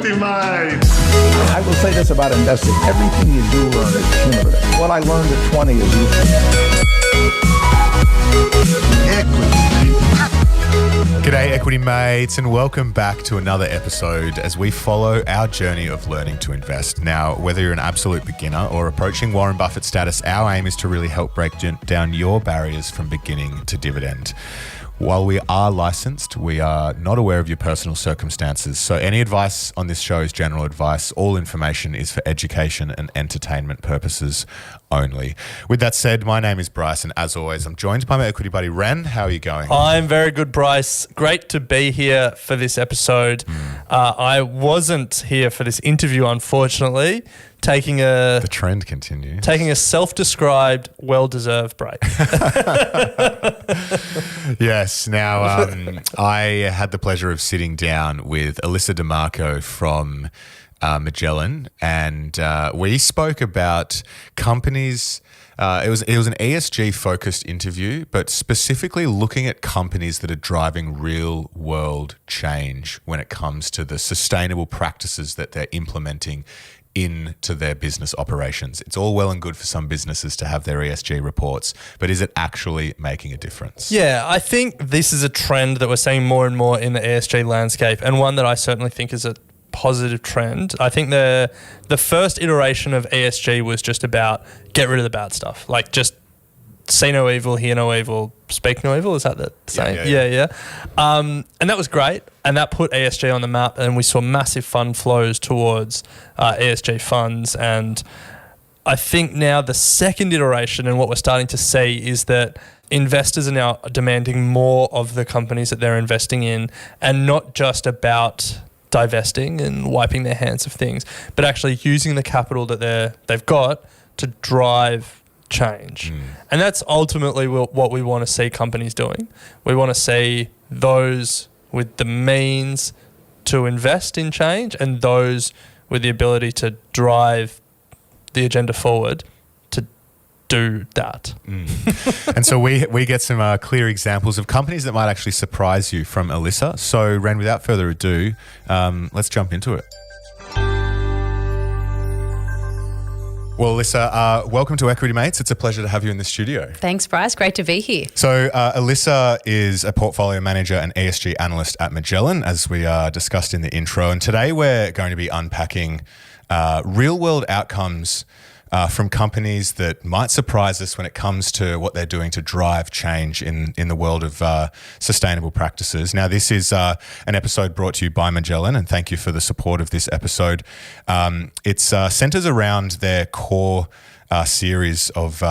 Equity Mates. I will say this about investing. Everything you do learn is cumulative. What I learned at 20 is useful. G'day Equity Mates, and welcome back to another episode as we follow our journey of learning to invest. Now, whether you're an absolute beginner or approaching Warren Buffett status, our aim is to really help break down your barriers from beginning to dividend. While we are licensed, we are not aware of your personal circumstances. So any advice on this show is general advice. All information is for education and entertainment purposes only. With that said, my name is Bryce, and as always, I'm joined by my equity buddy, Ren. How are you going? I'm very good, Bryce. Great to be here for this episode. I wasn't here for this interview, unfortunately. The trend continues. Taking a self-described, well-deserved break. Yes. Now, I had the pleasure of sitting down with Elisa Di Marco from Magellan, and we spoke about companies. It was an ESG focused interview, but specifically looking at companies that are driving real world change when it comes to the sustainable practices that they're implementing into their business operations. It's all well and good for some businesses to have their ESG reports, but is it actually making a difference? Yeah, I think this is a trend that we're seeing more and more in the ESG landscape, and one that I certainly think is a positive trend. I think the first iteration of ESG was just about get rid of the bad stuff, like just see no evil, hear no evil, speak no evil. Is that the saying? Yeah. And that was great. And that put ESG on the map, and we saw massive fund flows towards ESG funds. And I think now the second iteration and what we're starting to see is that investors are now demanding more of the companies that they're investing in, and not just about divesting and wiping their hands of things, but actually using the capital that they've got to drive change. And that's ultimately what we want to see companies doing. We want to see those with the means to invest in change and those with the ability to drive the agenda forward to do that. And so we get some clear examples of companies that might actually surprise you from Elisa. So Ren, without further ado, let's jump into it. Well, Elisa, welcome to Equity Mates. It's a pleasure to have you in the studio. Thanks, Bryce. Great to be here. So Elisa is a portfolio manager and ESG analyst at Magellan, as we discussed in the intro. And today we're going to be unpacking real-world outcomes from companies that might surprise us when it comes to what they're doing to drive change in the world of sustainable practices. Now, this is an episode brought to you by Magellan, and thank you for the support of this episode. It centers around their core series of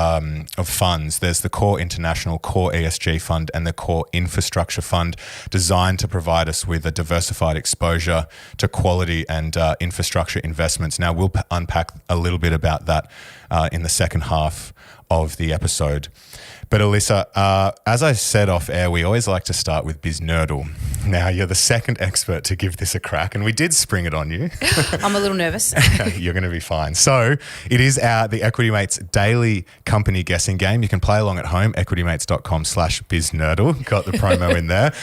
funds. There's the Core International, Core ESG Fund, and the Core Infrastructure Fund, designed to provide us with a diversified exposure to quality and infrastructure investments. Now, we'll unpack a little bit about that in the second half of the episode. But Elisa, as I said off air, we always like to start with BizNerdle. Now, you're the second expert to give this a crack, and we did spring it on you. I'm a little nervous. You're going to be fine. So it is the Equity Mates daily company guessing game. You can play along at home, equitymates.com/BizNerdle. Got the promo in there.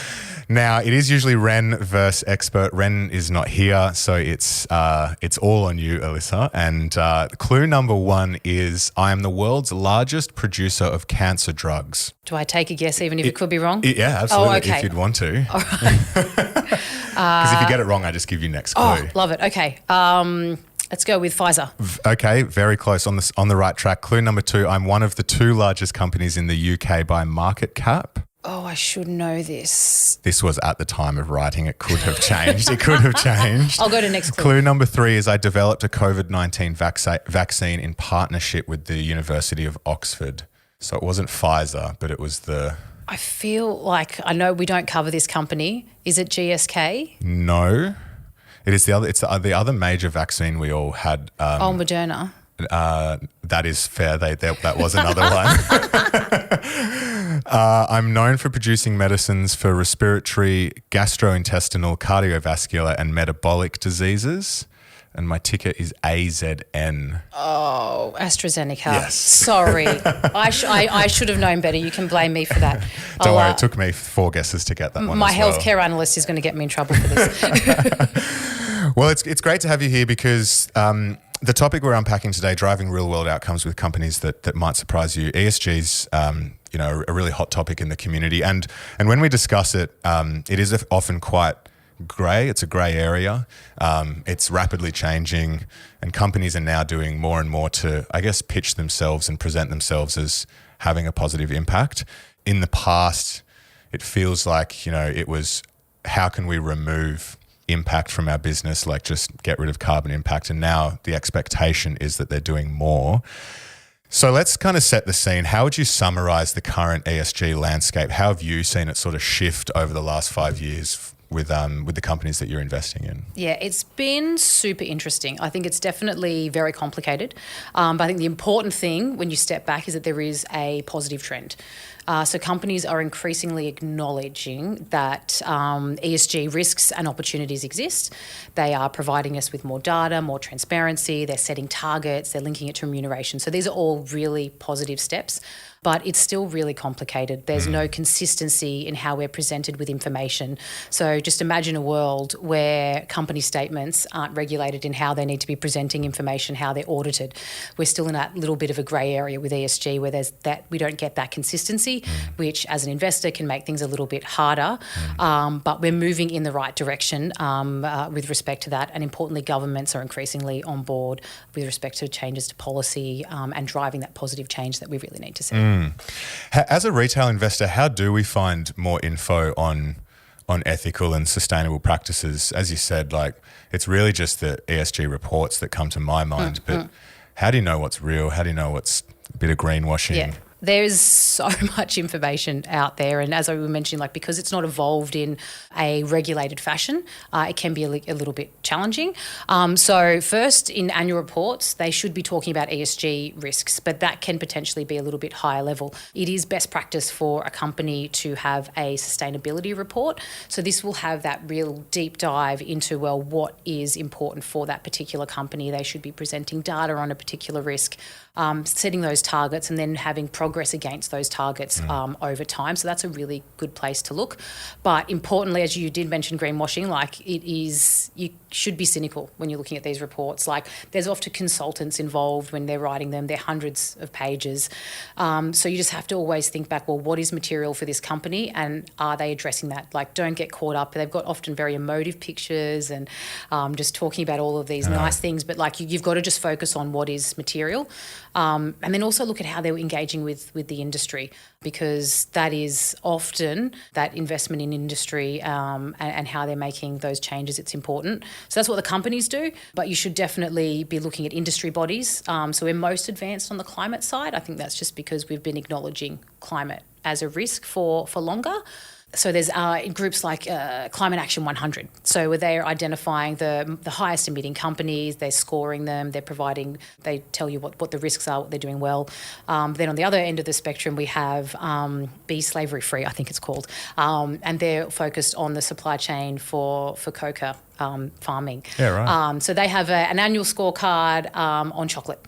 Now, it is usually Ren versus expert. Ren is not here, so it's all on you, Elisa. And clue number one is, I am the world's largest producer of cancer drugs. Do I take a guess even if it could be wrong? Yeah, absolutely, oh, okay. if you'd want to. All right. Because if you get it wrong, I just give you next clue. Oh, love it. Okay. Let's go with Pfizer. Okay, very close, on the right track. Clue number two, I'm one of the two largest companies in the UK by market cap. Oh, I should know this. This was at the time of writing. It could have changed. I'll go to next clue. Clue number three is I developed a COVID-19 vaccine in partnership with the University of Oxford. So it wasn't Pfizer, but it was the... I feel like I know we don't cover this company. Is it GSK? No. It is the other. It's the other major vaccine we all had. Moderna. That is fair. That was another one. I'm known for producing medicines for respiratory, gastrointestinal, cardiovascular, and metabolic diseases. And my ticker is AZN. Oh, AstraZeneca. Yes. Sorry. I should have known better. You can blame me for that. Don't worry, it took me 4 guesses to get that one. My as well. healthcare analyst is going to get me in trouble for this. Well, it's great to have you here because the topic we're unpacking today, driving real world outcomes with companies that might surprise you. ESG's a really hot topic in the community, and when we discuss it, it is often quite grey. It's a grey area. It's rapidly changing, and companies are now doing more and more to, I guess, pitch themselves and present themselves as having a positive impact. In the past, it feels like, it was, how can we remove impact from our business, like just get rid of carbon impact. And now the expectation is that they're doing more. So let's kind of set the scene. How would you summarize the current ESG landscape? How have you seen it sort of shift over the last 5 years with the companies that you're investing in? Yeah, it's been super interesting. I think it's definitely very complicated. But I think the important thing when you step back is that there is a positive trend. So companies are increasingly acknowledging that ESG risks and opportunities exist. They are providing us with more data, more transparency. They're setting targets. They're linking it to remuneration. So these are all really positive steps. But it's still really complicated. There's no consistency in how we're presented with information. So just imagine a world where company statements aren't regulated in how they need to be presenting information, how they're audited. We're still in that little bit of a grey area with ESG where we don't get that consistency, which as an investor can make things a little bit harder. But we're moving in the right direction with respect to that. And importantly, governments are increasingly on board with respect to changes to policy and driving that positive change that we really need to see. As a retail investor, how do we find more info on ethical and sustainable practices? As you said, like it's really just the ESG reports that come to my mind, but how do you know what's real? How do you know what's a bit of greenwashing? Yeah. There's so much information out there, and as I was mentioning, like because it's not evolved in a regulated fashion, it can be a little bit challenging. So first, in annual reports, they should be talking about ESG risks, but that can potentially be a little bit higher level. It is best practice for a company to have a sustainability report. So this will have that real deep dive into, what is important for that particular company. They should be presenting data on a particular risk, setting those targets, and then having progress against those targets over time. So that's a really good place to look. But importantly, as you did mention greenwashing, like you should be cynical when you're looking at these reports. Like there's often consultants involved when they're writing them. They're hundreds of pages. So you just have to always think back, what is material for this company and are they addressing that? Like don't get caught up. They've got often very emotive pictures and just talking about all of these nice things, but like you've got to just focus on what is material. And then also look at how they're engaging with the industry, because that is often that investment in industry and how they're making those changes. It's important. So that's what the companies do, but you should definitely be looking at industry bodies. So we're most advanced on the climate side. I think that's just because we've been acknowledging climate as a risk for longer. So there's groups like Climate Action 100. So where they're identifying the highest emitting companies, they're scoring them, they tell you what the risks are, what they're doing well. Then on the other end of the spectrum, we have Be Slavery Free, I think it's called. And they're focused on the supply chain for cocoa farming. Yeah, right. So they have an annual scorecard on chocolate.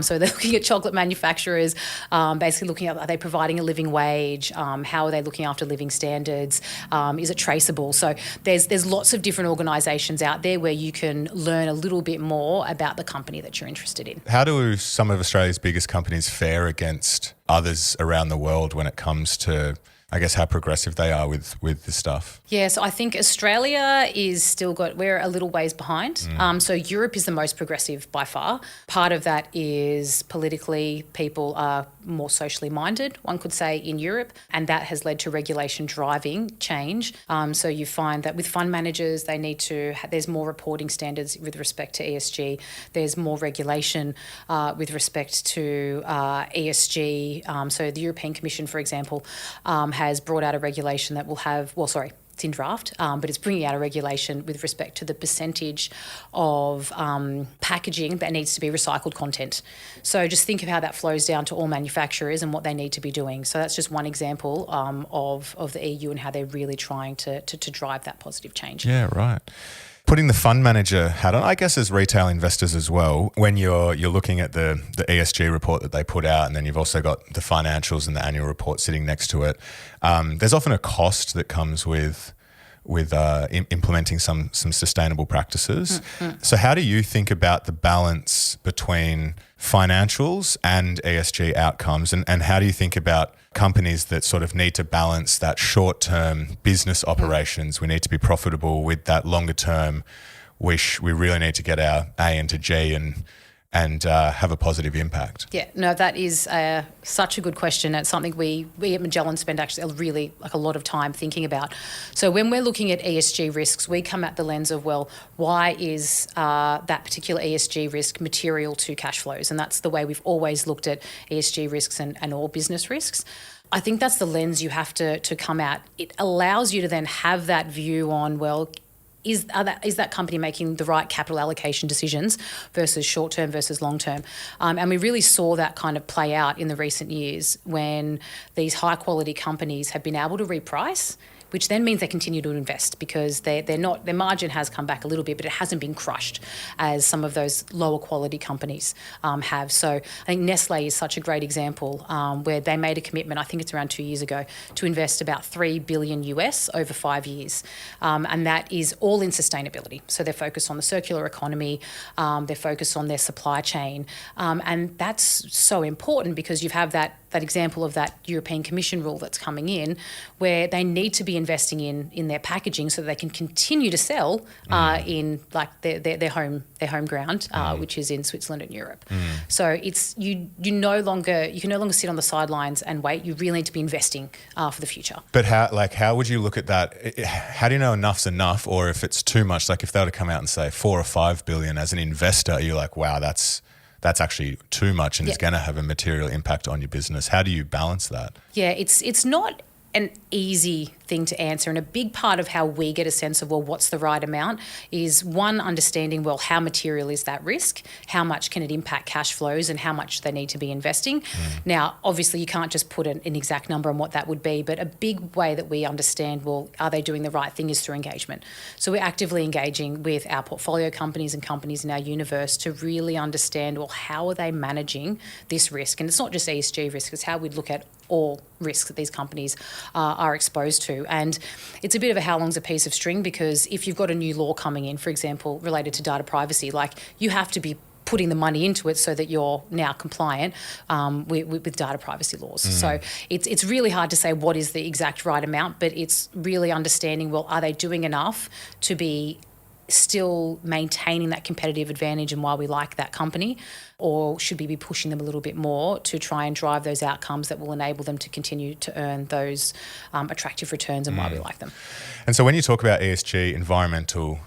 So they're looking at chocolate manufacturers, basically looking at, are they providing a living wage? How are they looking after living standards? Is it traceable? So there's lots of different organisations out there where you can learn a little bit more about the company that you're interested in. How do some of Australia's biggest companies fare against others around the world when it comes to, I guess, how progressive they are with this stuff? Yeah, so I think Australia we're a little ways behind. So Europe is the most progressive by far. Part of that is politically people are more socially minded, one could say, in Europe, and that has led to regulation driving change. So you find that with fund managers, there's more reporting standards with respect to ESG. There's more regulation with respect to ESG. So the European Commission, for example, has brought out a regulation that will have, it's in draft, but it's bringing out a regulation with respect to the percentage of packaging that needs to be recycled content. So just think of how that flows down to all manufacturers and what they need to be doing. So that's just one example of the EU and how they're really trying to drive that positive change. Yeah, right. Putting the fund manager hat on, I guess as retail investors as well, when you're looking at the ESG report that they put out, and then you've also got the financials and the annual report sitting next to it, there's often a cost that comes with implementing some sustainable practices. So how do you think about the balance between financials and ESG outcomes, and how do you think about companies that sort of need to balance that short-term business operations? We need to be profitable with that longer term. We really need to get our A into G and have a positive impact. Yeah, no, that is such a good question. It's something we at Magellan spend actually really a lot of time thinking about. So when we're looking at ESG risks, we come at the lens of, well, why is that particular ESG risk material to cash flows? And that's the way we've always looked at ESG risks and all business risks. I think that's the lens you have to come at. It allows you to then have that view on, well, is that company making the right capital allocation decisions versus short-term versus long-term? And we really saw that kind of play out in the recent years when these high-quality companies have been able to reprice, which then means they continue to invest because their margin has come back a little bit, but it hasn't been crushed as some of those lower quality companies have. So I think Nestle is such a great example where they made a commitment, I think it's around 2 years ago, to invest about $3 billion US over 5 years. And that is all in sustainability. So they're focused on the circular economy, they're focused on their supply chain. And that's so important because you have that example of that European Commission rule that's coming in where they need to be investing in their packaging so that they can continue to sell in like their home ground, which is in Switzerland and Europe. So it's you can no longer sit on the sidelines and wait. You really need to be investing for the future. But how would you look at that? How do you know enough's enough, or if it's too much? Like if they were to come out and say 4 or 5 billion as an investor, you're like, wow, that's actually too much and is going to have a material impact on your business. How do you balance that? Yeah, it's not an easy thing to answer, and a big part of how we get a sense of, well, what's the right amount is one, understanding, well, how material is that risk, how much can it impact cash flows, and how much they need to be investing. Now, obviously you can't just put an exact number on what that would be, but a big way that we understand, well, are they doing the right thing, is through engagement. So we're actively engaging with our portfolio companies and companies in our universe to really understand, well, how are they managing this risk? And it's not just ESG risk, it's how we'd look at all risks that these companies are exposed to. And it's a bit of a how long's a piece of string, because if you've got a new law coming in, for example, related to data privacy, like you have to be putting the money into it so that you're now compliant with data privacy laws. So it's really hard to say what is the exact right amount, but it's really understanding, well, are they doing enough to be still maintaining that competitive advantage and why we like that company, or should we be pushing them a little bit more to try and drive those outcomes that will enable them to continue to earn those attractive returns and why we like them. And so when you talk about ESG, environmental,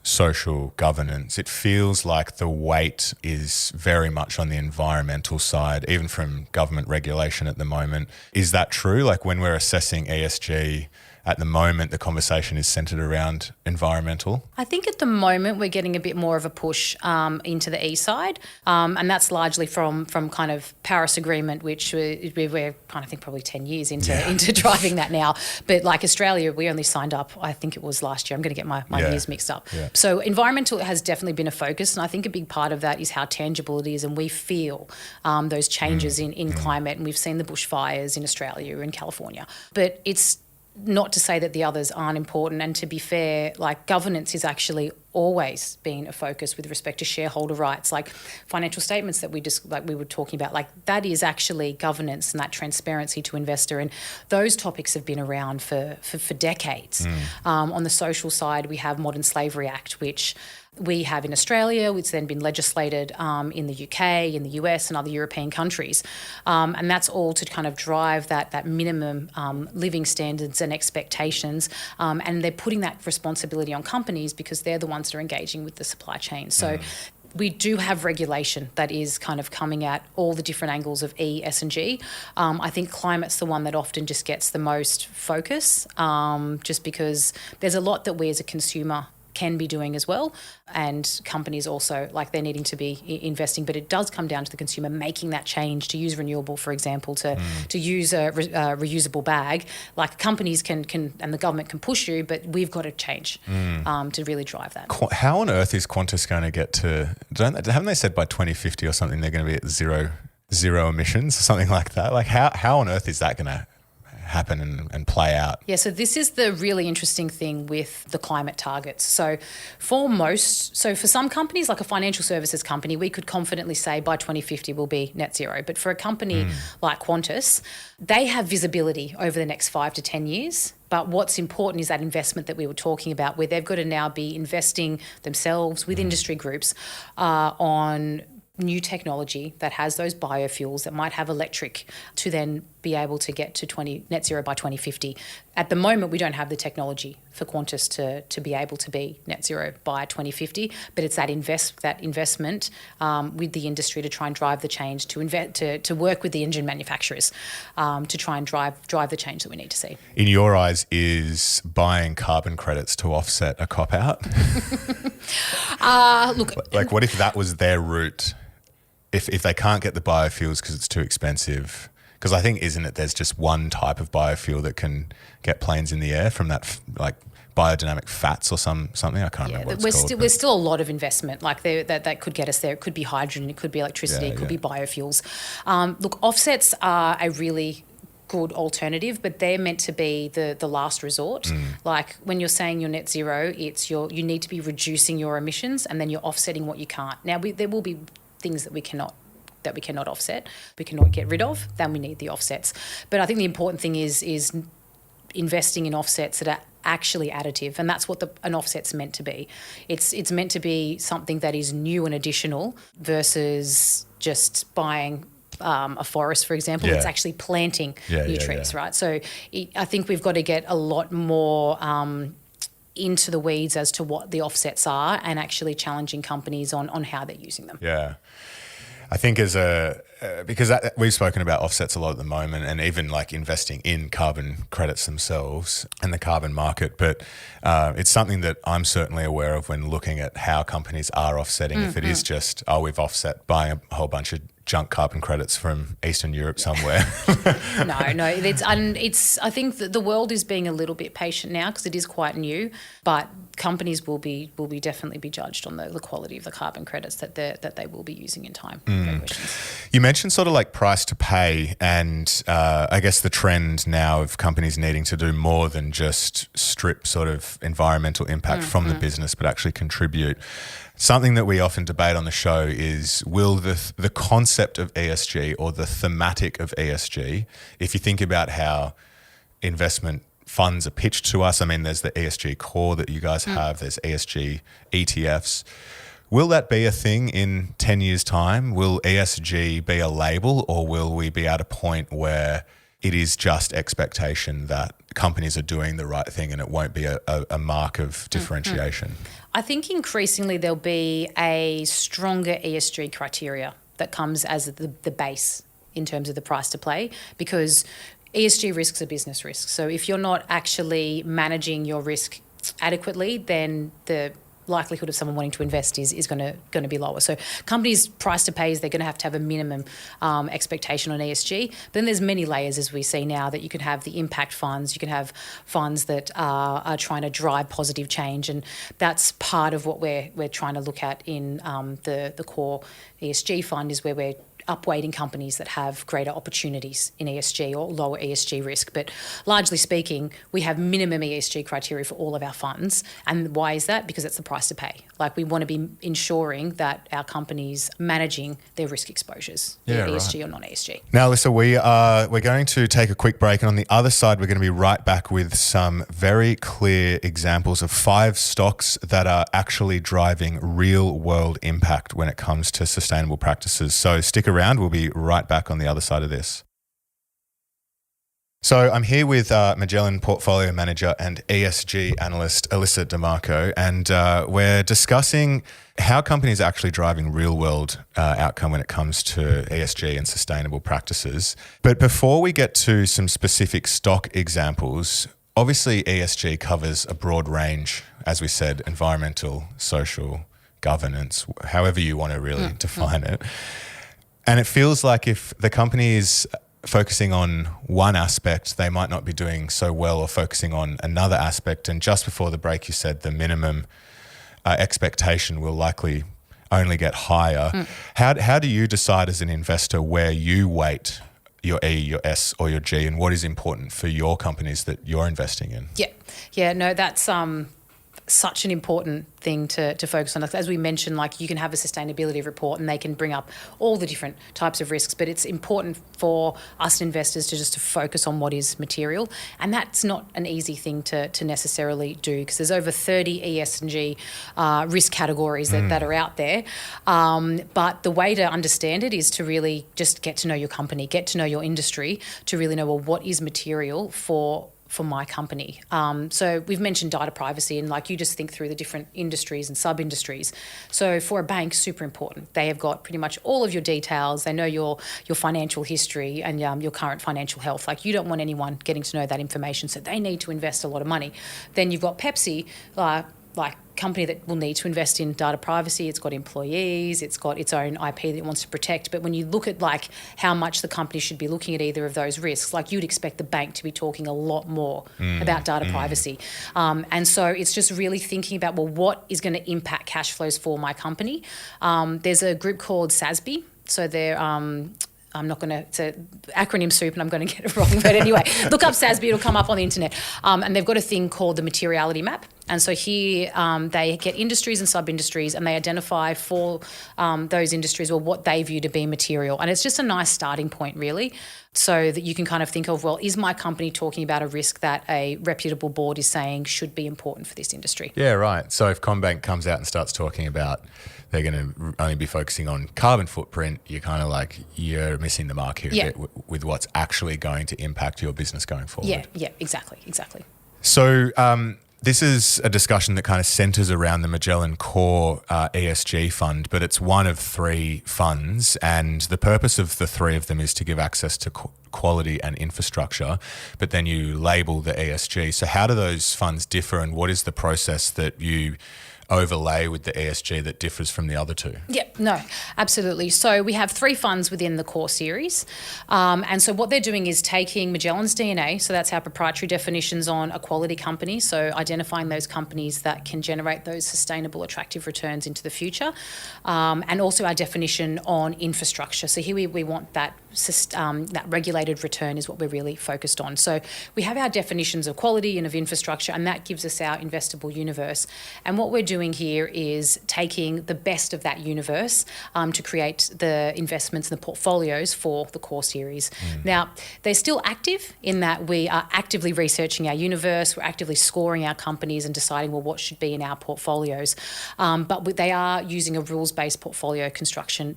social, governance, it feels like the weight is very much on the environmental side, even from government regulation at the moment. Is that true? Like when we're assessing ESG, at the moment, the conversation is centred around environmental? I think at the moment we're getting a bit more of a push into the E side, and that's largely from kind of Paris Agreement, which we're kind of think probably 10 years into driving that now. But like Australia, we only signed up, I think it was last year. I'm going to get my years mixed up. Yeah. So environmental has definitely been a focus, and I think a big part of that is how tangible it is, and we feel those changes in climate, and we've seen the bushfires in Australia and California. But it's not to say that the others aren't important, and to be fair, like governance is actually always been a focus with respect to shareholder rights, like financial statements that we were talking about, like that is actually governance and that transparency to investor, and those topics have been around for decades. On the social side, we have Modern Slavery Act, which we have in Australia, it's then been legislated in the UK, in the US and other European countries. And that's all to kind of drive that minimum living standards and expectations. And they're putting that responsibility on companies because they're the ones that are engaging with the supply chain. So we do have regulation that is kind of coming at all the different angles of E, S and G. I think climate's the one that often just gets the most focus, just because there's a lot that we as a consumer can be doing as well, and companies also, like they're needing to be investing, but it does come down to the consumer making that change to use renewable, for example, to use a reusable bag. Like companies can and the government can push you, but we've got to change to really drive that. How on earth is Qantas going to get to, haven't they said by 2050 or something they're going to be at zero emissions or something like that? Like how on earth is that going to happen and play out? Yeah, so this is the really interesting thing with the climate targets. So for some companies, like a financial services company, we could confidently say by 2050 we'll be net zero. But for a company like Qantas, they have visibility over the next 5 to 10 years. But what's important is that investment that we were talking about, where they've got to now be investing themselves with industry groups on new technology that has those biofuels that might have electric to then be able to get to net zero by 2050. At the moment, we don't have the technology for Qantas to be able to be net zero by 2050, but it's that investment with the industry to try and drive the change, to work with the engine manufacturers to try and drive the change that we need to see. In your eyes, is buying carbon credits to offset a cop-out? Look, like, what if that was their route? If they can't get the biofuels because it's too expensive, because I think, isn't it, there's just one type of biofuel that can get planes in the air from that like biodynamic fats or something. I can't remember what it's called. There's still a lot of investment like that could get us there. It could be hydrogen, it could be electricity, it could be biofuels. Look, offsets are a really good alternative, but they're meant to be the last resort. Like when you're saying you're net zero, you need to be reducing your emissions and then you're offsetting what you can't. Now there will be things that we cannot offset, we cannot get rid of, then we need the offsets. But I think the important thing is investing in offsets that are actually additive, and that's what an offset's meant to be. It's meant to be something that is new and additional versus just buying a forest, for example. It's actually planting new trees, right? So I think we've got to get a lot more into the weeds as to what the offsets are and actually challenging companies on how they're using them. Yeah. I think because we've spoken about offsets a lot at the moment, and even like investing in carbon credits themselves and the carbon market. But it's something that I'm certainly aware of when looking at how companies are offsetting. If it is just, we've offset buying a whole bunch of junk carbon credits from Eastern Europe somewhere. No. I think that the world is being a little bit patient now because it is quite new, but companies will definitely be judged on the quality of the carbon credits that they will be using in time. You mentioned sort of like price to pay, and I guess the trend now of companies needing to do more than just strip sort of environmental impact from the business, but actually contribute. Something that we often debate on the show is, will the concept of ESG or the thematic of ESG, if you think about how investment funds are pitched to us, I mean, there's the ESG core that you guys have, there's ESG ETFs. Will that be a thing in 10 years' time? Will ESG be a label, or will we be at a point where it is just expectation that companies are doing the right thing and it won't be a mark of differentiation? I think increasingly there'll be a stronger ESG criteria that comes as the base in terms of the price to play, because ESG risks are business risks. So if you're not actually managing your risk adequately, then the likelihood of someone wanting to invest is going to be lower. So companies' price to pay is they're going to have a minimum expectation on ESG. But then there's many layers, as we see now, that you can have the impact funds, you can have funds that are trying to drive positive change, and that's part of what we're trying to look at in the core ESG fund, is where we're upweighting companies that have greater opportunities in ESG or lower ESG risk. But largely speaking, we have minimum ESG criteria for all of our funds. And why is that? Because it's the price to pay. Like, we want to be ensuring that our companies managing their risk exposures, ESG or non-ESG. Now, Elisa, we're going to take a quick break, and on the other side, we're going to be right back with some very clear examples of 5 stocks that are actually driving real world impact when it comes to sustainable practices. So stick around. We'll be right back on the other side of this. So I'm here with Magellan Portfolio Manager and ESG Analyst Elisa Di Marco, and we're discussing how companies are actually driving real-world outcome when it comes to ESG and sustainable practices. But before we get to some specific stock examples, obviously ESG covers a broad range, as we said, environmental, social, governance, however you want to really define it. And it feels like if the company is focusing on one aspect, they might not be doing so well, or focusing on another aspect. And just before the break, you said the minimum expectation will likely only get higher. How do you decide as an investor where you weight your E, your S, or your G, and what is important for your companies that you're investing in? Yeah, no, that's such an important thing to focus on. As we mentioned, like you can have a sustainability report and they can bring up all the different types of risks, but it's important for us investors to focus on what is material. And that's not an easy thing to necessarily do, because there's over 30 ESG risk categories that are out there. But the way to understand it is to really just get to know your company, get to know your industry, to really know, well, what is material for my company. So we've mentioned data privacy, and like you just think through the different industries and sub-industries. So for a bank, super important. They have got pretty much all of your details. They know your financial history and your current financial health. Like you don't want anyone getting to know that information, so they need to invest a lot of money. Then you've got Pepsi, like company that will need to invest in data privacy. It's got employees, it's got its own IP that it wants to protect. But when you look at like how much the company should be looking at either of those risks, like you'd expect the bank to be talking a lot more about data privacy. And so it's just really thinking about, well, what is going to impact cash flows for my company? There's a group called SASB. So they're I'm not going to, it's an acronym soup and I'm going to get it wrong. But anyway, look up SASB, it'll come up on the internet. And they've got a thing called the materiality map. And so here they get industries and sub-industries and they identify for those industries, well, what they view to be material. And it's just a nice starting point, really, so that you can kind of think of, well, is my company talking about a risk that a reputable board is saying should be important for this industry? Yeah, right. So if CommBank comes out and starts talking about they're going to only be focusing on carbon footprint, you're kind of like, you're missing the mark here a bit with what's actually going to impact your business going forward. Yeah, exactly. So this is a discussion that kind of centres around the Magellan Core ESG fund, but it's one of three funds, and the purpose of the three of them is to give access to quality and infrastructure, but then you label the ESG. So how do those funds differ, and what is the process that you overlay with the ESG that differs from the other two? Yeah, no, absolutely. So we have three funds within the core series. And so what they're doing is taking Magellan's DNA, so that's our proprietary definitions on a quality company, so identifying those companies that can generate those sustainable, attractive returns into the future, and also our definition on infrastructure. So here we want that regulated return is what we're really focused on. So we have our definitions of quality and of infrastructure, and that gives us our investable universe. And what we're doing here is taking the best of that universe to create the investments and the portfolios for the core series. Now, they're still active in that we are actively researching our universe, we're actively scoring our companies and deciding, well, what should be in our portfolios. But they are using a rules-based portfolio construction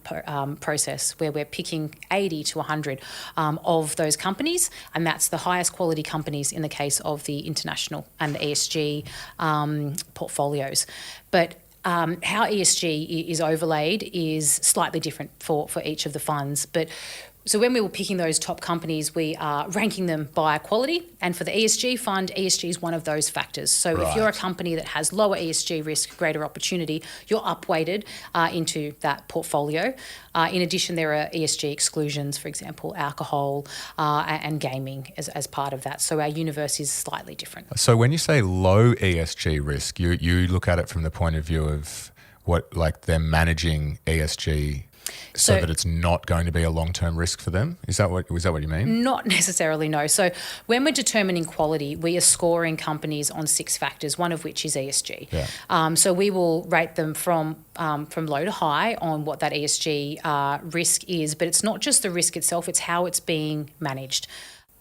process where we're picking 80 to 100 of those companies, and that's the highest quality companies in the case of the international and the ESG portfolios. But how ESG is overlaid is slightly different for each of the funds. But so when we were picking those top companies, we are ranking them by quality. And for the ESG fund, ESG is one of those factors. So if you're a company that has lower ESG risk, greater opportunity, you're upweighted into that portfolio. In addition, there are ESG exclusions, for example, alcohol and gaming as part of that. So our universe is slightly different. So when you say low ESG risk, you look at it from the point of view of what, like they're managing ESG so that it's not going to be a long-term risk for them? Is that what you mean? Not necessarily, no. So when we're determining quality, we are scoring companies on 6 factors, one of which is ESG. Yeah. So we will rate them from low to high on what that ESG risk is, but it's not just the risk itself, it's how it's being managed.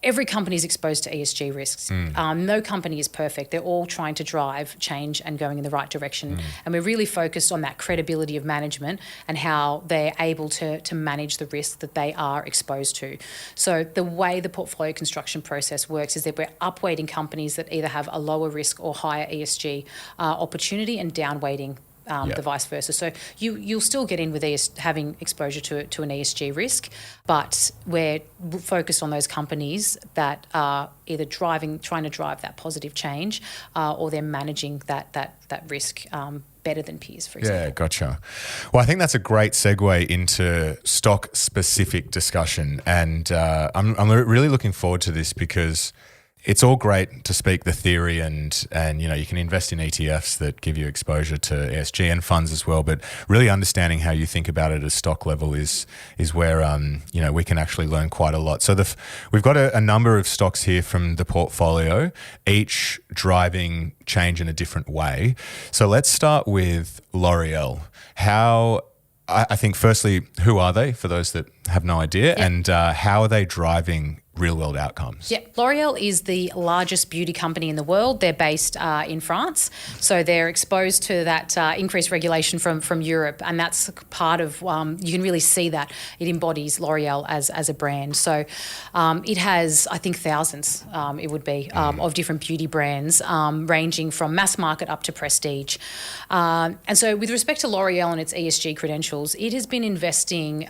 Every company is exposed to ESG risks. No company is perfect. They're all trying to drive change and going in the right direction. And we're really focused on that credibility of management and how they're able to manage the risk that they are exposed to. So the way the portfolio construction process works is that we're upweighting companies that either have a lower risk or higher ESG opportunity and downweighting the vice versa. So you'll still get in with having exposure to an ESG risk, but we're focused on those companies that are either trying to drive that positive change or they're managing that risk better than peers, for example. Yeah, gotcha. Well, I think that's a great segue into stock-specific discussion, and I'm really looking forward to this because it's all great to speak the theory and you can invest in ETFs that give you exposure to ESG and funds as well, but really understanding how you think about it at stock level is where we can actually learn quite a lot. So we've got a number of stocks here from the portfolio, each driving change in a different way. So let's start with L'Oreal. I think firstly, who are they for those that have no idea, and how are they driving real world outcomes? Yeah, L'Oreal is the largest beauty company in the world. They're based in France, so they're exposed to that increased regulation from Europe, and that's part of, you can really see that it embodies L'Oreal as a brand. So it has, I think, thousands, it would be, of different beauty brands, ranging from mass market up to prestige. And so with respect to L'Oreal and its ESG credentials, it has been investing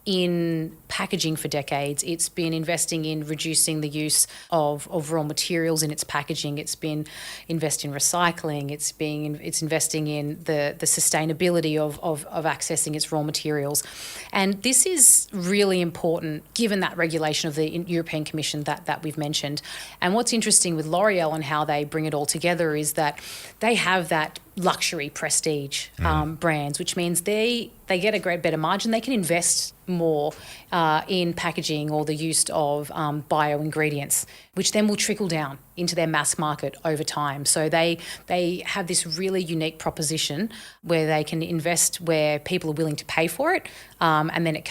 in packaging for decades. It's been investing in reducing the use of raw materials in its packaging. It's been investing in recycling. It's investing in the sustainability of accessing its raw materials. And this is really important given that regulation of the European Commission that we've mentioned. And what's interesting with L'Oreal and how they bring it all together is that they have that luxury prestige brands, which means they get a better margin. They can invest more in packaging or the use of bio ingredients, which then will trickle down into their mass market over time. So they have this really unique proposition where they can invest where people are willing to pay for it, and then it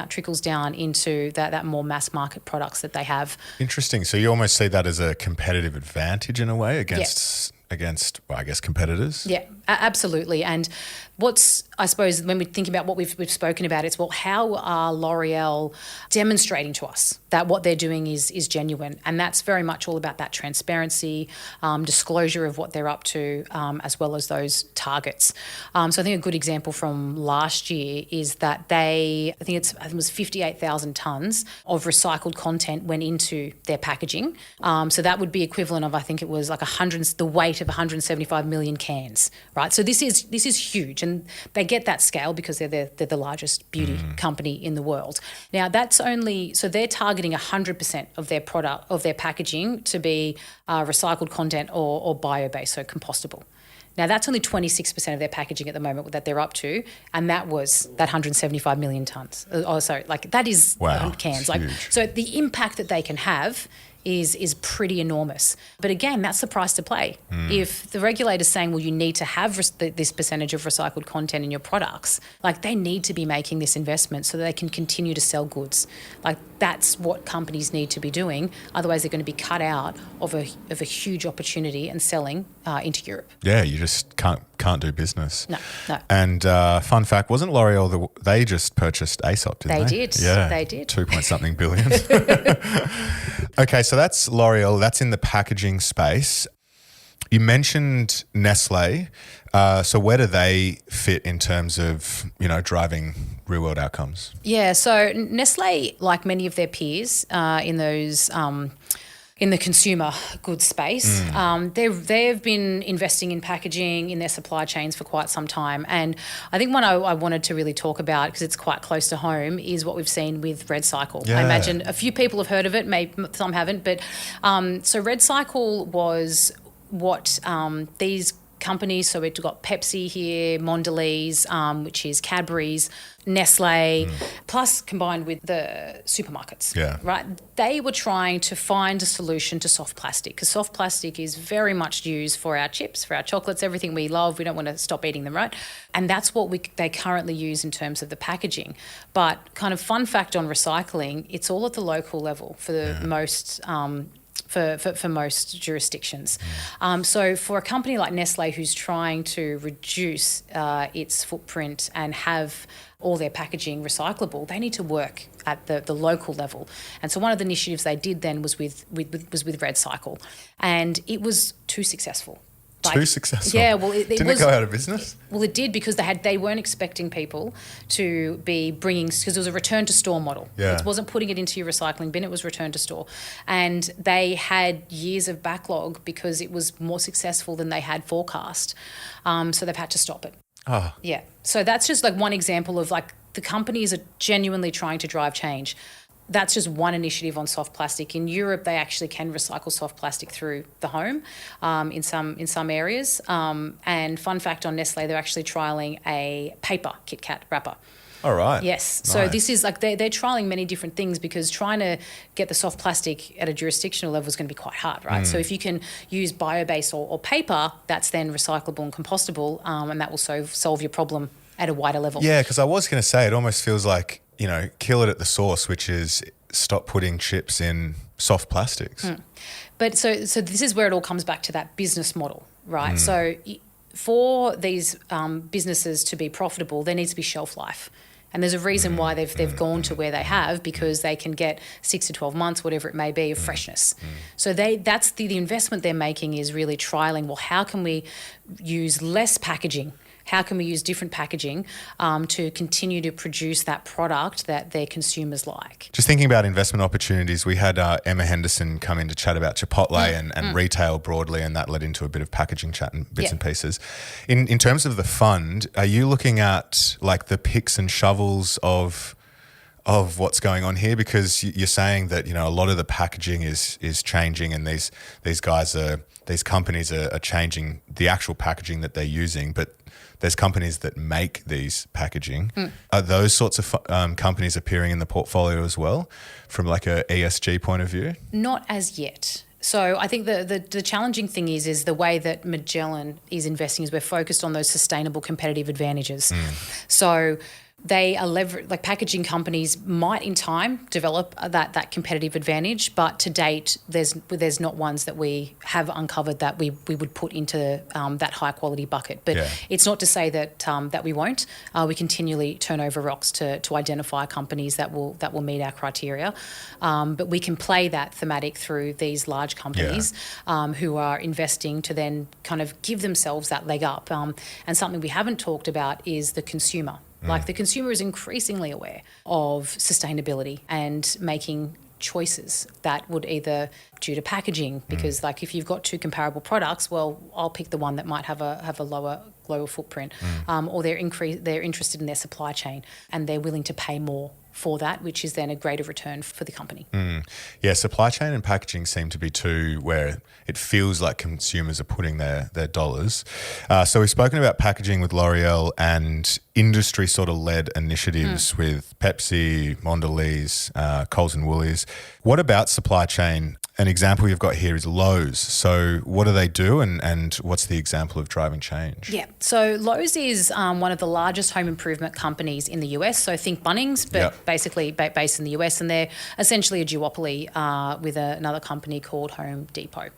trickles down into that more mass market products that they have. Interesting. So you almost see that as a competitive advantage in a way against well, I guess competitors. Yeah, absolutely. And what's, I suppose, when we think about what we've spoken about, it's, well, how are L'Oreal demonstrating to us that what they're doing is genuine? And that's very much all about that transparency, disclosure of what they're up to, as well as those targets. So I think a good example from last year is that I think it was 58,000 tonnes of recycled content went into their packaging. So that would be equivalent of, I think it was like the weight of 175 million cans, right? So this is huge, and they get that scale because they're the largest beauty company in the world. Now so they're targeting 100% of their packaging to be recycled content or bio-based, so compostable. Now that's only 26% of their packaging at the moment that they're up to, and that was that 175 million tonnes. That is cans. So the impact that they can have is pretty enormous. But again, that's the price to play. If the regulator's saying, well, you need to have this percentage of recycled content in your products, they need to be making this investment so that they can continue to sell goods. That's what companies need to be doing. Otherwise, they're going to be cut out of a huge opportunity and selling into Europe. Yeah, you just can't do business. No. And fun fact, wasn't L'Oreal, they just purchased Aesop, didn't they? They did. Yeah, they did. 2-point-something billion. Okay, so that's L'Oreal. That's in the packaging space. You mentioned Nestle. So where do they fit in terms of, driving real world outcomes? Yeah, so Nestle, like many of their peers in those in the consumer goods space, they've been investing in packaging in their supply chains for quite some time. And I think one I wanted to really talk about, because it's quite close to home, is what we've seen with RedCycle. Yeah. I imagine a few people have heard of it, maybe some haven't, but so RedCycle was what these companies, so we've got Pepsi here, Mondelez, which is Cadbury's, Nestle, plus combined with the supermarkets, right? They were trying to find a solution to soft plastic, because soft plastic is very much used for our chips, for our chocolates, everything we love. We don't want to stop eating them, right? And that's what they currently use in terms of the packaging. But kind of fun fact on recycling, it's all at the local level for the most for most jurisdictions. So for a company like Nestle, who's trying to reduce its footprint and have all their packaging recyclable, they need to work at the local level. And so one of the initiatives they did then was with RedCycle, and it was too successful. Too successful. Yeah, well, didn't it go out of business? Well, it did, because they weren't expecting people to be bringing, because it was a return to store model. Yeah. It wasn't putting it into your recycling bin; it was return to store, and they had years of backlog because it was more successful than they had forecast. So they've had to stop it. Oh. Yeah. So that's just one example of the companies are genuinely trying to drive change. that's just one initiative on soft plastic. In Europe, they actually can recycle soft plastic through the home in some areas. And fun fact on Nestle, they're actually trialling a paper Kit Kat wrapper. All right. Yes. Nice. So this is like they're trialling many different things, because trying to get the soft plastic at a jurisdictional level is going to be quite hard, right? So if you can use bio-based or paper, that's then recyclable and compostable, and that will solve your problem at a wider level. Yeah, because I was going to say, it almost feels like, kill it at the source, which is stop putting chips in soft plastics. But so this is where it all comes back to that business model, right? So for these businesses to be profitable, there needs to be shelf life. And there's a reason why they've gone to where they have, because they can get 6 to 12 months, whatever it may be, of freshness. So that's the investment they're making, is really trialling, well, how can we use less packaging? How can we use different packaging to continue to produce that product that their consumers like? Just thinking about investment opportunities, we had Emma Henderson come in to chat about Chipotle and retail broadly, and that led into a bit of packaging chat and bits and pieces. In terms of the fund, are you looking at like the picks and shovels of what's going on here? Because you're saying that a lot of the packaging is changing, and these companies are changing the actual packaging that they're using, but there's companies that make these packaging. Are those sorts of companies appearing in the portfolio as well, from like a ESG point of view? Not as yet. So I think the challenging thing is the way that Magellan is investing is we're focused on those sustainable competitive advantages. So they are like packaging companies might in time develop that competitive advantage, but to date there's not ones that we have uncovered that we would put into that high quality bucket. But it's not to say that we won't. We continually turn over rocks to identify companies that will meet our criteria, but we can play that thematic through these large companies who are investing to then kind of give themselves that leg up. And something we haven't talked about is the consumer. Like the consumer is increasingly aware of sustainability and making choices that would either due to packaging, because like if you've got two comparable products, well, I'll pick the one that might have a lower footprint, or they're interested in their supply chain and they're willing to pay more for that, which is then a greater return for the company. Yeah, supply chain and packaging seem to be two where it feels like consumers are putting their dollars. So we've spoken about packaging with L'Oreal and industry sort of led initiatives with Pepsi, Mondelez, Coles and Woolies. What about supply chain? An example you've got here is Lowe's. So what do they do, and what's the example of driving change? Yeah, so Lowe's is one of the largest home improvement companies in the US. So think Bunnings, but basically based in the US, and they're essentially a duopoly with another company called Home Depot.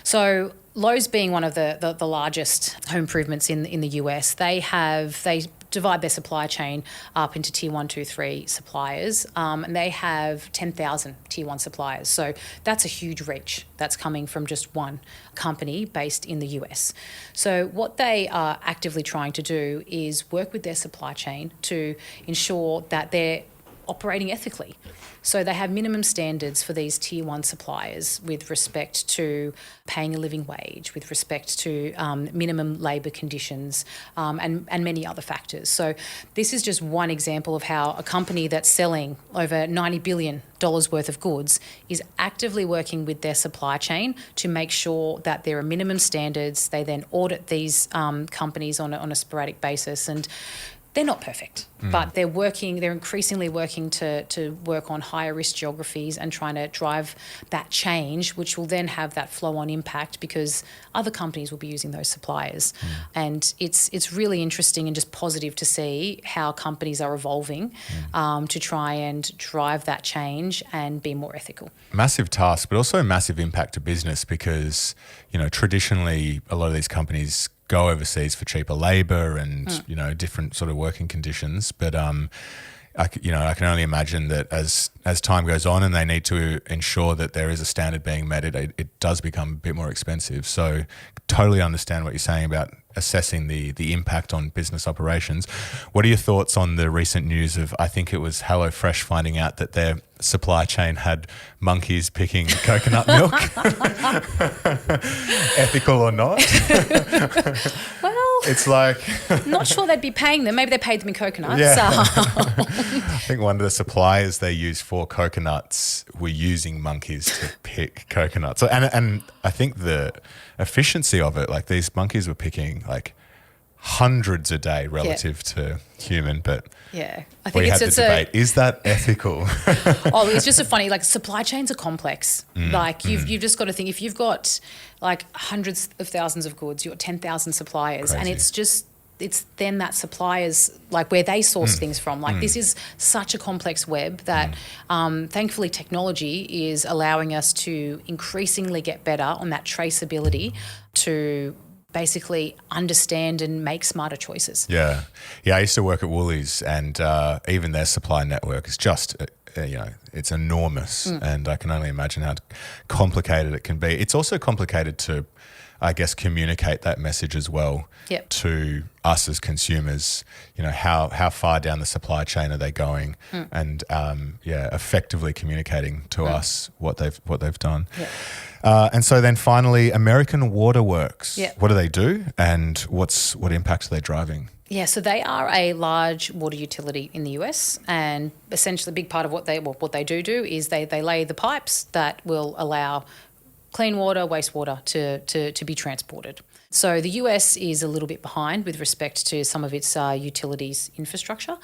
So Lowe's being one of the largest home improvements in the US, they divide their supply chain up into tier 1, 2, 3 suppliers, and they have 10,000 tier 1 suppliers. So that's a huge reach that's coming from just one company based in the US. So what they are actively trying to do is work with their supply chain to ensure that they're operating ethically. So they have minimum standards for these tier 1 suppliers with respect to paying a living wage, with respect to minimum labour conditions, and many other factors. So this is just one example of how a company that's selling over $90 billion worth of goods is actively working with their supply chain to make sure that there are minimum standards. They then audit these companies on a sporadic basis, and they're not perfect, but they're increasingly working to work on higher risk geographies and trying to drive that change, which will then have that flow on impact because other companies will be using those suppliers. And it's really interesting and just positive to see how companies are evolving to try and drive that change and be more ethical. Massive task, but also massive impact to business because, traditionally a lot of these companies go overseas for cheaper labour and different sort of working conditions. But I can only imagine that as time goes on and they need to ensure that there is a standard being met, it does become a bit more expensive. So totally understand what you're saying about assessing the impact on business operations. What are your thoughts on the recent news of, I think it was HelloFresh finding out that their supply chain had monkeys picking coconut milk? Ethical or not? Well, It's like... not sure they'd be paying them. Maybe they paid them in coconuts. Yeah. I think one of the suppliers they used for coconuts were using monkeys to pick coconuts. So, and I think the efficiency of it, like these monkeys were picking like hundreds a day relative to human, but yeah, I think we had the debate. Is that ethical? It's just a funny, like supply chains are complex. Like you've just got to think, if you've got like hundreds of thousands of goods, you've got 10,000 suppliers, and it's then that suppliers, like where they source things from. Like this is such a complex web that thankfully technology is allowing us to increasingly get better on that traceability to basically understand and make smarter choices. Yeah. I used to work at Woolies, and even their supply network is just, it's enormous, and I can only imagine how complicated it can be. It's also complicated to, I guess, communicate that message as well to us as consumers. How far down the supply chain are they going, and effectively communicating to us what they've done. Yeah. And so then finally, American Waterworks. Yeah. What do they do, and what impact are they driving? Yeah, so they are a large water utility in the US, and essentially a big part of what they do is they lay the pipes that will allow clean water, wastewater to be transported. So the US is a little bit behind with respect to some of its utilities infrastructure.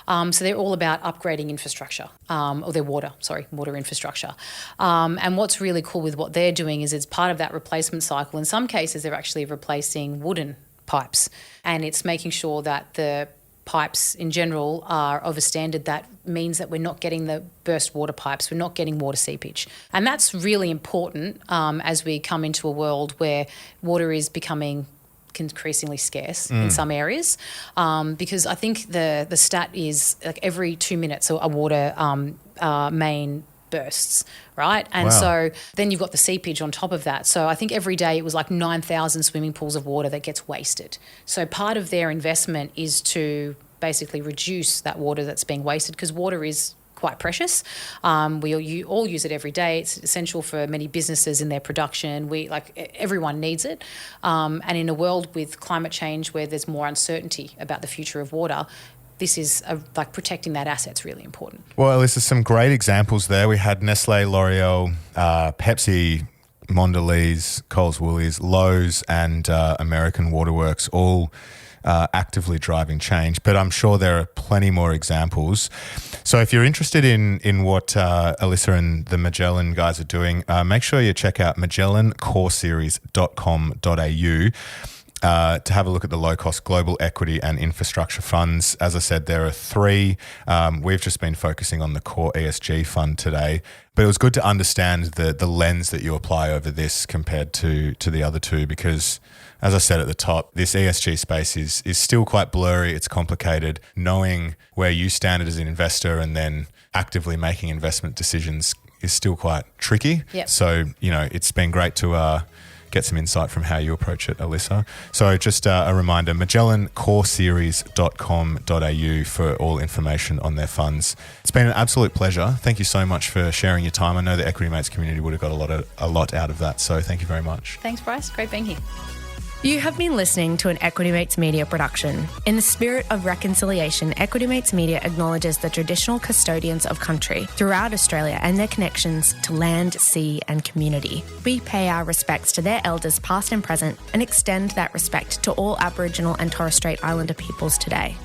So they're all about upgrading infrastructure, or their water infrastructure. And what's really cool with what they're doing is it's part of that replacement cycle. In some cases, they're actually replacing wooden pipes, and it's making sure that the pipes in general are of a standard that means that we're not getting the burst water pipes, we're not getting water seepage. And that's really important as we come into a world where water is becoming increasingly scarce in some areas, because I think the stat is like every 2 minutes a water main bursts, right? And so then you've got the seepage on top of that. So I think every day it was like 9,000 swimming pools of water that gets wasted. So part of their investment is to basically reduce that water that's being wasted, because water is quite precious. We all use it every day. It's essential for many businesses in their production. Everyone needs it. And in a world with climate change where there's more uncertainty about the future of water, this is protecting that asset's really important. Well, Elisa, some great examples there. We had Nestle, L'Oreal, Pepsi, Mondelez, Coles, Woolies, Lowe's, and American Waterworks all actively driving change. But I'm sure there are plenty more examples. So if you're interested in what Elisa and the Magellan guys are doing, make sure you check out magellancoreseries.com.au. To have a look at the low-cost global equity and infrastructure funds. As I said, there are 3. We've just been focusing on the core ESG fund today, but it was good to understand the lens that you apply over this compared to the other 2, because, as I said at the top, this ESG space is still quite blurry. It's complicated. Knowing where you stand as an investor and then actively making investment decisions is still quite tricky. Yep. So, it's been great to get some insight from how you approach it, Elisa. So just a reminder, magellancoreseries.com.au for all information on their funds. It's been an absolute pleasure. Thank you so much for sharing your time. I know the Equity Mates community would have got a lot out of that. So thank you very much. Thanks, Bryce. Great being here. You have been listening to an Equity Mates Media production. In the spirit of reconciliation, Equity Mates Media acknowledges the traditional custodians of country throughout Australia and their connections to land, sea and community. We pay our respects to their elders past and present and extend that respect to all Aboriginal and Torres Strait Islander peoples today.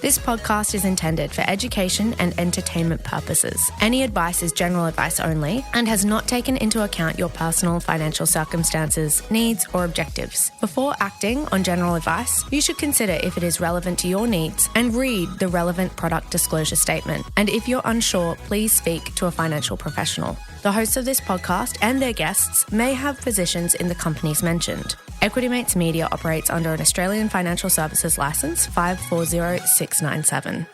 This podcast is intended for education and entertainment purposes. Any advice is general advice only and has not taken into account your personal financial circumstances, needs, or objectives. Before acting on general advice, you should consider if it is relevant to your needs and read the relevant product disclosure statement. And if you're unsure, please speak to a financial professional. The hosts of this podcast and their guests may have positions in the companies mentioned. Equity Mates Media operates under an Australian Financial Services Licence 540697.